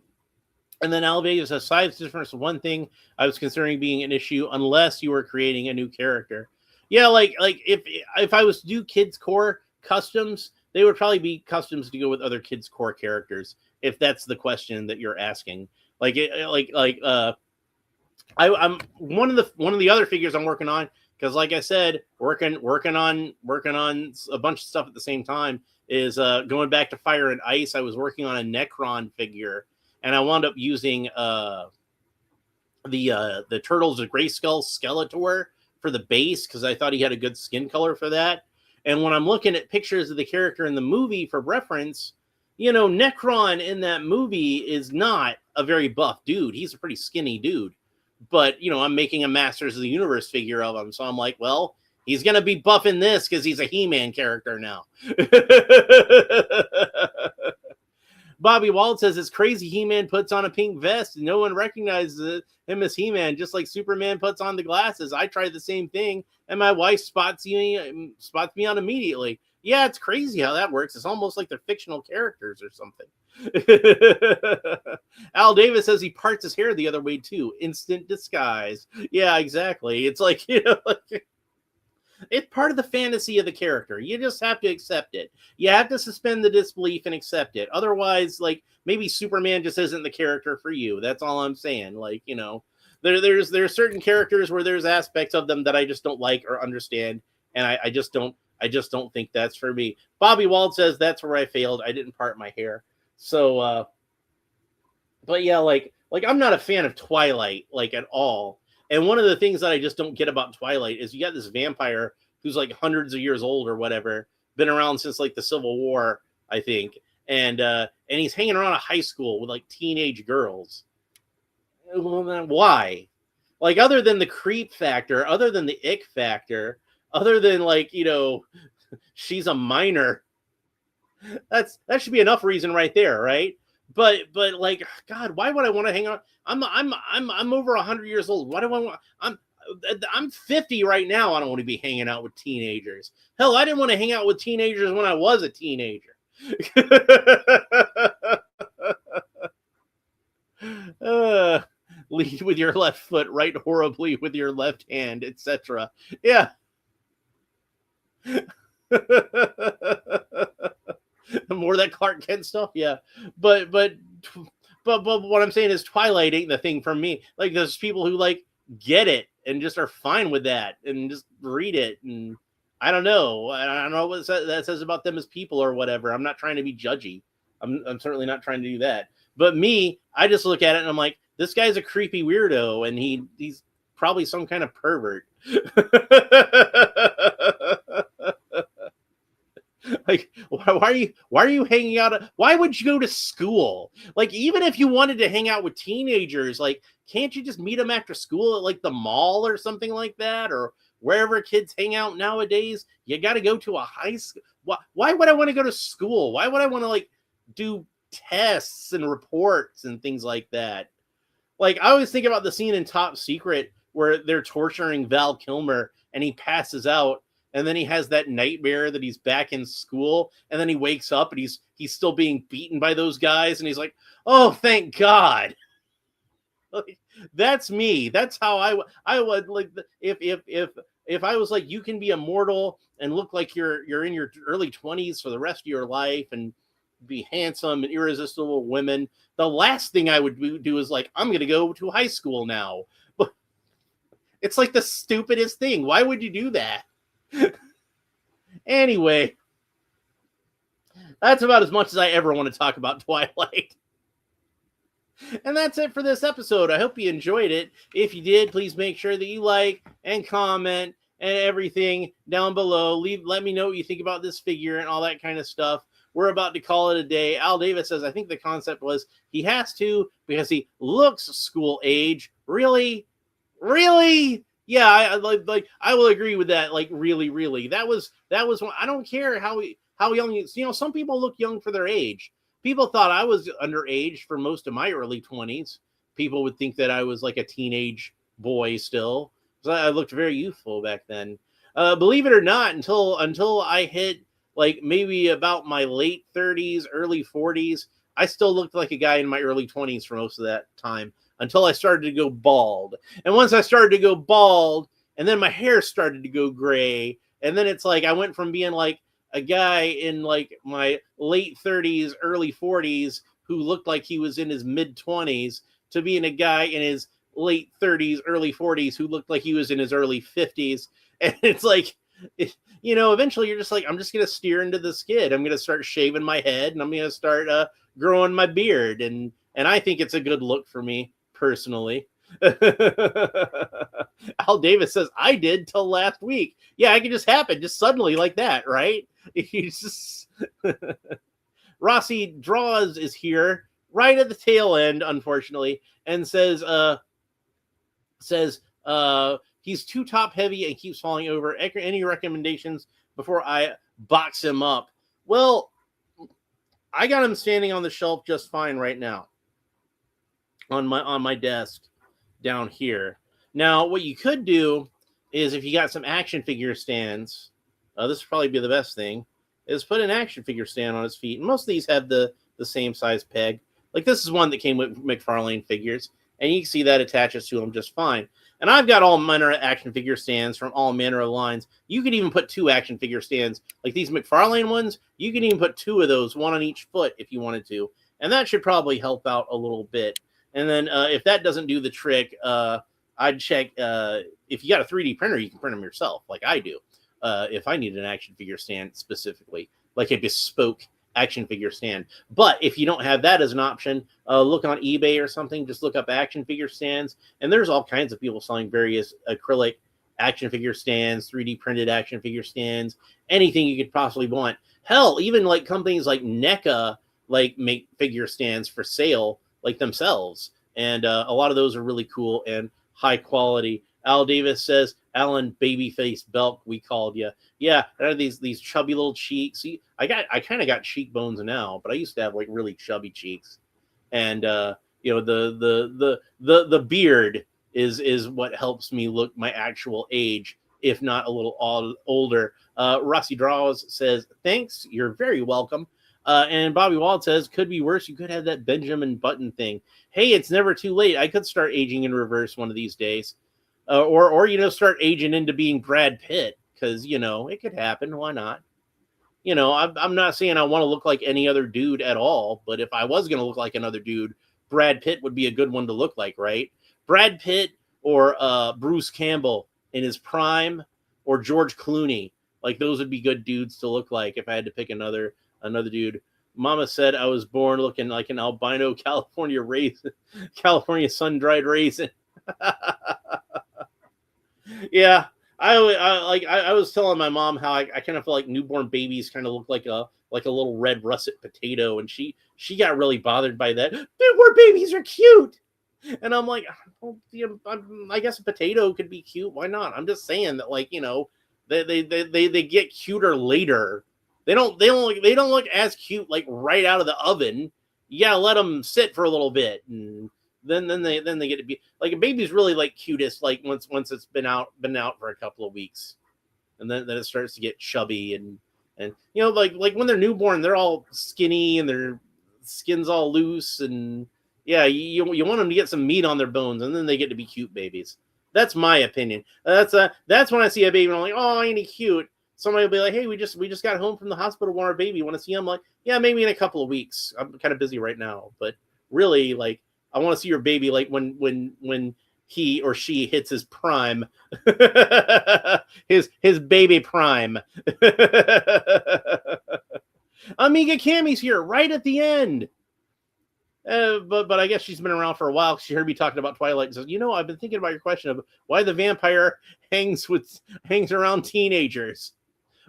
And then Alvatus says, size difference is one thing I was considering being an issue unless you were creating a new character. Yeah, like if I was to do Kids Core customs, they would probably be customs to go with other Kids Core characters, if that's the question that you're asking. I'm one of the other figures I'm working on, because like I said, working on a bunch of stuff at the same time, is going back to Fire and Ice. I was working on a Necron figure, and I wound up using the Turtles of Grayskull Skeletor for the base, because I thought he had a good skin color for that. And when I'm looking at pictures of the character in the movie for reference, Necron in that movie is not a very buff dude. He's a pretty skinny dude. But, I'm making a Masters of the Universe figure of him. So I'm like, well, he's going to be buff in this because he's a He-Man character now. Bobby Wald says, it's crazy He-Man puts on a pink vest and no one recognizes him as He-Man, just like Superman puts on the glasses. I tried the same thing, and my wife spots me on immediately. Yeah, it's crazy how that works. It's almost like they're fictional characters or something. Al Davis says he parts his hair the other way too. Instant disguise. Yeah, exactly. It's like, like, it's part of the fantasy of the character. You just have to accept it. You have to suspend the disbelief and accept it. Otherwise, like, maybe Superman just isn't the character for you. That's all I'm saying. Like, there's certain characters where there's aspects of them that I just don't like or understand, and I just don't think that's for me. Bobby Wald says that's where I failed. I didn't part my hair. So but yeah, like I'm not a fan of Twilight, like, at all. And one of the things that I just don't get about Twilight is you got this vampire who's like hundreds of years old or whatever, been around since like the Civil War, I think, and he's hanging around a high school with like teenage girls. Well, then why? Like, other than the creep factor, other than the ick factor, other than, like, she's a minor. That should be enough reason right there, right? But like, God, why would I want to hang out? I'm over 100 years old. Why do I want? I'm 50 right now. I don't want to be hanging out with teenagers. Hell, I didn't want to hang out with teenagers when I was a teenager. Lead with your left foot, write horribly with your left hand, etc. Yeah. More of that Clark Kent stuff, yeah. But what I'm saying is Twilight ain't the thing for me. Like, there's people who like get it and just are fine with that and just read it, and I don't know. I don't know what that says about them as people or whatever. I'm not trying to be judgy. I'm certainly not trying to do that. But me, I just look at it and I'm like, this guy's a creepy weirdo, and he's probably some kind of pervert. Like, why are you hanging out? Why would you go to school? Like, even if you wanted to hang out with teenagers, like, can't you just meet them after school at like the mall or something like that, or wherever kids hang out nowadays? You got to go to a high school. Why would I want to go to school? Why would I want to like do tests and reports and things like that? Like, I always think about the scene in Top Secret where they're torturing Val Kilmer and he passes out, and then he has that nightmare that he's back in school, and then he wakes up and he's still being beaten by those guys, and he's like, oh, thank God. Like, that's me. That's how I would like, if I was like, you can be immortal and look like you're in your early 20s for the rest of your life and be handsome and irresistible women, the last thing I would do is like, I'm gonna go to high school now. But it's like the stupidest thing. Why would you do that? Anyway, that's about as much as I ever want to talk about Twilight. And that's it for this episode. I hope you enjoyed it. If you did, please make sure that you like and comment and everything down below. Let me know what you think about this figure and all that kind of stuff. We're about to call it a day. Al Davis says, I think the concept was he has to because he looks school age. Really? Yeah, I will agree with that. Like, really. That was one. I don't care how young some people look young for their age. People thought I was underage for most of my early 20s. People would think that I was like a teenage boy still. So I looked very youthful back then. Believe it or not, until I hit like maybe about my late 30s, early 40s, I still looked like a guy in my early 20s for most of that time, until I started to go bald. And once I started to go bald, and then my hair started to go gray, and then it's like I went from being like a guy in like my late 30s, early 40s who looked like he was in his mid 20s to being a guy in his late 30s, early 40s who looked like he was in his early 50s. And it's like, eventually you're just like, I'm just going to steer into the skid. I'm going to start shaving my head, and I'm going to start growing my beard. And I think it's a good look for me personally. Al Davis says, I did till last week. Yeah, it can just happen just suddenly like that, right? He's just Rossi Draws is here right at the tail end, unfortunately, and says he's too top heavy and keeps falling over. Any recommendations before I box him up? Well, I got him standing on the shelf just fine right now on my desk down here. Now, what you could do is, if you got some action figure stands, this would probably be the best thing. is put an action figure stand on his feet. And most of these have the same size peg. Like this is one that came with McFarlane figures, and you can see that attaches to them just fine. And I've got all manner of action figure stands from all manner of lines. You could even put 2 action figure stands. Like these McFarlane ones, you can even put 2 of those, one on each foot if you wanted to. And that should probably help out a little bit. And then if that doesn't do the trick, I'd check if you got a 3D printer, you can print them yourself, like I do. If I need an action figure stand specifically, like a bespoke action figure stand. But if you don't have that as an option, look on eBay or something. Just look up action figure stands, and there's all kinds of people selling various acrylic action figure stands, 3D printed action figure stands, anything you could possibly want. Hell, even like companies like NECA like make figure stands for sale like themselves, and a lot of those are really cool and high quality. Al Davis says, Alan, babyface Belk, we called you. Yeah, these chubby little cheeks. See, I kind of got cheekbones now, but I used to have like really chubby cheeks, and you know the beard is what helps me look my actual age, if not a little older. Rossi Draws says, thanks, you're very welcome. And Bobby Wald says, could be worse. You could have that Benjamin Button thing. Hey, it's never too late. I could start aging in reverse one of these days. Or you know, start aging into being Brad Pitt, because, you know, it could happen. Why not? You know, I'm not saying I want to look like any other dude at all, but if I was going to look like another dude, Brad Pitt would be a good one to look like, right? Brad Pitt or Bruce Campbell in his prime, or George Clooney. Like, those would be good dudes to look like if I had to pick another dude. Mama said I was born looking like an albino California raisin, California sun-dried raisin. Yeah, I was telling my mom how I kind of feel like newborn babies kind of look like a little red russet potato, and she got really bothered by that. Newborn babies are cute, and I'm like, well, I guess a potato could be cute. Why not? I'm just saying that, like, you know, they get cuter later. They don't look as cute like right out of the oven. You gotta let them sit for a little bit, and then they get to be like, a baby's really like cutest like once it's been out for a couple of weeks, and then it starts to get chubby, and you know, like when they're newborn, they're all skinny and their skin's all loose, and yeah, you want them to get some meat on their bones, and then they get to be cute babies. That's my opinion. That's when I see a baby and I'm like, oh, ain't he cute? Somebody will be like, hey, we just got home from the hospital, want our baby, want to see him? I'm like, yeah, maybe in a couple of weeks. I'm kind of busy right now, but really, like, I want to see your baby like when he or she hits his prime, his baby prime. Amiga Cammy's here right at the end. But I guess she's been around for a while. She heard me talking about Twilight and says, you know, I've been thinking about your question of why the vampire hangs around teenagers.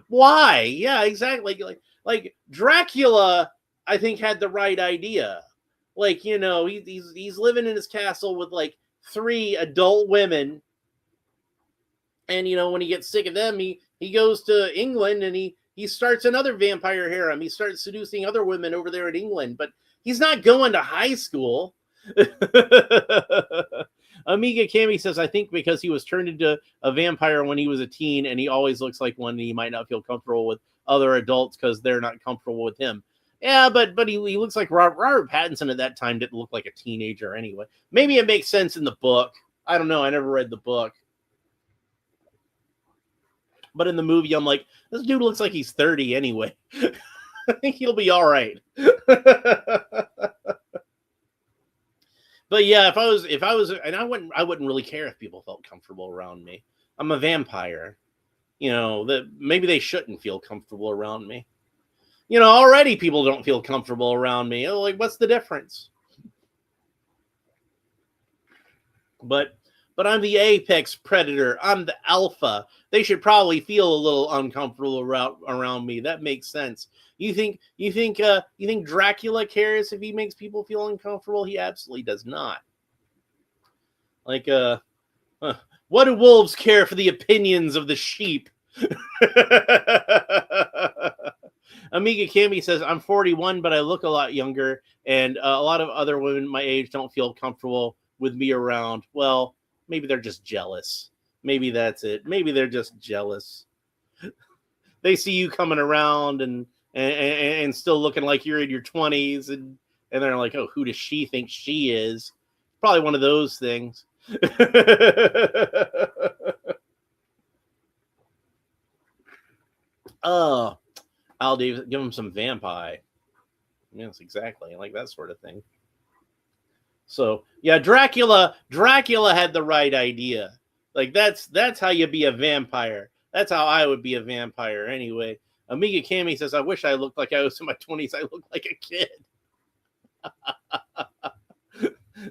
Why? Yeah, exactly. Like Dracula, I think, had the right idea. Like, you know, he's living in his castle with like 3 adult women, and you know, when he gets sick of them, he goes to England and he starts another vampire harem. He starts seducing other women over there in England, but he's not going to high school. Amiga Cammy says, I think because he was turned into a vampire when he was a teen, and he always looks like one, and he might not feel comfortable with other adults because they're not comfortable with him. Yeah, but he looks like Robert Pattinson at that time didn't look like a teenager anyway. Maybe it makes sense in the book. I don't know. I never read the book. But in the movie, I'm like, this dude looks like he's 30 anyway. I think he'll be all right. But yeah, if I was, and I wouldn't really care if people felt comfortable around me. I'm a vampire. You know, maybe they shouldn't feel comfortable around me. You know, already people don't feel comfortable around me. Oh, like, what's the difference? But I'm the apex predator. I'm the alpha. They should probably feel a little uncomfortable around me. That makes sense. You think Dracula cares if he makes people feel uncomfortable? He absolutely does not. Like, what do wolves care for the opinions of the sheep? Amiga Cammy says, I'm 41, but I look a lot younger, and a lot of other women my age don't feel comfortable with me around. Well, maybe they're just jealous. Maybe that's it. Maybe they're just jealous. they see you coming around and still looking like you're in your 20s, and they're like, oh, who does she think she is? Probably one of those things. Oh, Al Davis, give him some vampire. Yes, exactly. I like that sort of thing. So yeah, Dracula had the right idea. Like that's how you be a vampire. That's how I would be a vampire anyway. Amiga Cami says, I wish I looked like I was in my 20s. I look like a kid.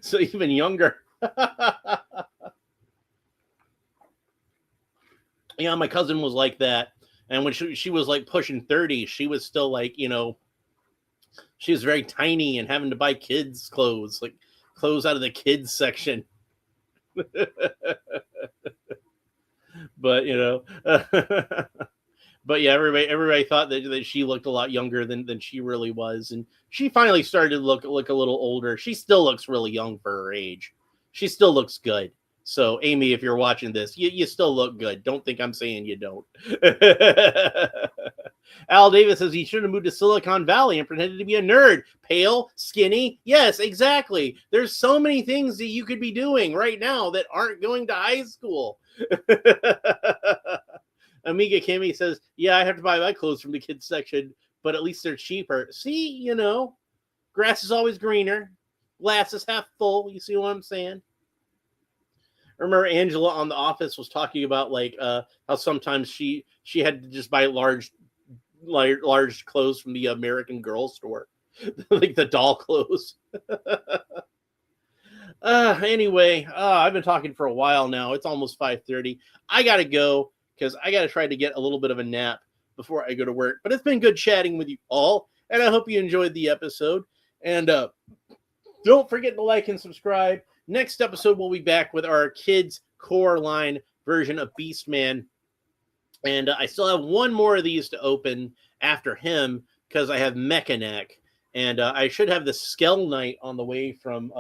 So even younger. Yeah, my cousin was like that. And when she was like pushing 30, she was still like, she was very tiny and having to buy kids clothes, like clothes out of the kids section. But but yeah, everybody thought that she looked a lot younger than she really was, and she finally started to look a little older. She still looks really young for her age. She still looks good. So Amy, if you're watching this, you still look good. Don't think I'm saying you don't. Al Davis says he should have moved to Silicon Valley and pretended to be a nerd. Pale, skinny. Yes, exactly. There's so many things that you could be doing right now that aren't going to high school. Amiga Kimmy says, yeah, I have to buy my clothes from the kids section, but at least they're cheaper. See, grass is always greener. Glass is half full. You see what I'm saying? Remember Angela on The Office was talking about like how sometimes she had to just buy large clothes from the American Girl store, like the doll clothes. Anyway, I've been talking for a while now. It's almost 5:30. I gotta go because I gotta try to get a little bit of a nap before I go to work. But it's been good chatting with you all, and I hope you enjoyed the episode. And don't forget to like and subscribe. Next episode, we'll be back with our Kids Core line version of Beastman. And I still have one more of these to open after him because I have Mechaneck. And I should have the Skell Knight on the way from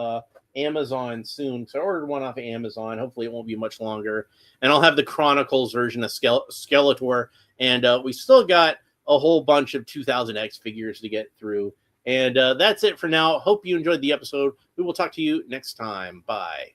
Amazon soon. So I ordered one off of Amazon. Hopefully it won't be much longer. And I'll have the Chronicles version of Skeletor. And we still got a whole bunch of 2000X figures to get through. And that's it for now. Hope you enjoyed the episode. We will talk to you next time. Bye.